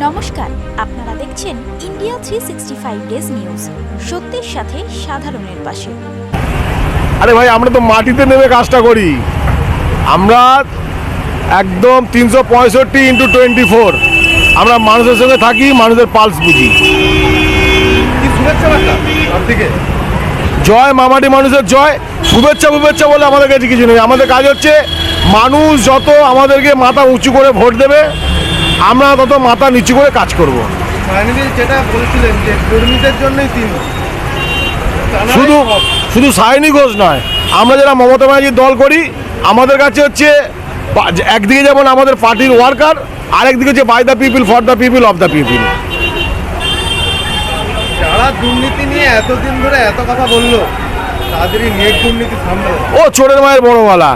নমস্কার, আপনারা দেখছেন ইন্ডিয়া 365 ডেজ নিউজ, সত্যের সাথে সাধারণের পাশে। আরে ভাই, আমরা তো মাটিতে নেমে কাজটা করি। আমরা একদম 365x24 আমরা মানুষের সঙ্গে থাকি, মানুষের পালস বুঝি। কি শুভেচ্ছা বার্তা থেকে জয় মামাটি মানুষের জয়। শুভেচ্ছা শুভেচ্ছা বলে আমাদের কাছে কিছু নেই। আমাদের কাজ হচ্ছে মানুষ যত আমাদেরকে মাথা উঁচু করে ভোট দেবে, আমরা তত মাথা নিচু করে কাজ করব। যেটা বলছিলেন যে কর্মীদের জন্যই শুধু সায়নী ঘোষ নয়, আমরা যারা মমতা ব্যানার্জির দল করি, আমাদের কাছে হচ্ছে একদিকে যেমন আমাদের পার্টির ওয়ার্কার, আরেকদিকে হচ্ছে by the people, for the people, of the people. যারা দুর্নীতি নিয়ে এতদিন ধরে এত কথা বললো, তাদেরই নেট দুর্নীতি সামলাবে। ও চোরের মায়ের বড় গলা,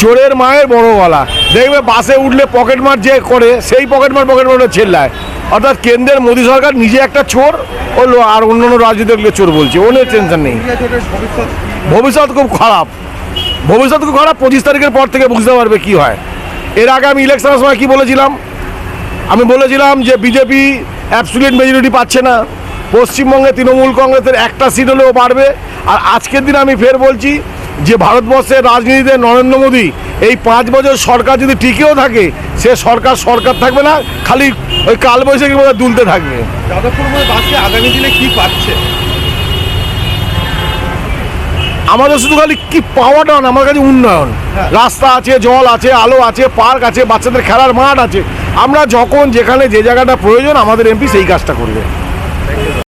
চোরের মায়ের বড় গলা। দেখবে বাসে উঠলে পকেটমার যে করে, সেই পকেটমার ছেল্লায়। অর্থাৎ কেন্দ্রের মোদী সরকার নিজে একটা চোর, ও আর অন্য রাজনীতিক চোর বলছে। ওনের টেনশন নেই। ভবিষ্যৎ খুব খারাপ, 25 তারিখের পর থেকে বুঝতে পারবে কি হয়। এর আগে আমি ইলেকশনের সময় কি বলেছিলাম? আমি বলেছিলাম যে বিজেপি অ্যাবসলিউট মেজরিটি পাচ্ছে না, পশ্চিমবঙ্গে তৃণমূল কংগ্রেসের একটা সিট হলেও বাড়বে। আর আজকের দিন আমি ফের বলছি যে ভারতবর্ষের রাজনীতিতে নরেন্দ্র মোদী এই 5 বছর সরকার যদি টিকেও থাকে, সে সরকার থাকবে না, খালি ওই কালবৈশাখীর মধ্যে দুলতে থাকবে। যাদবপুর বাসে আগামী দিনে কি পাচ্ছে? আমাদের শুধু খালি কি পাওয়াটা না, আমার কাছে উন্নয়ন। রাস্তা আছে, জল আছে, আলো আছে, পার্ক আছে, বাচ্চাদের খেলার মাঠ আছে। আমরা যখন যেখানে যে জায়গাটা প্রয়োজন, আমাদের এমপি সেই কাজটা করবে।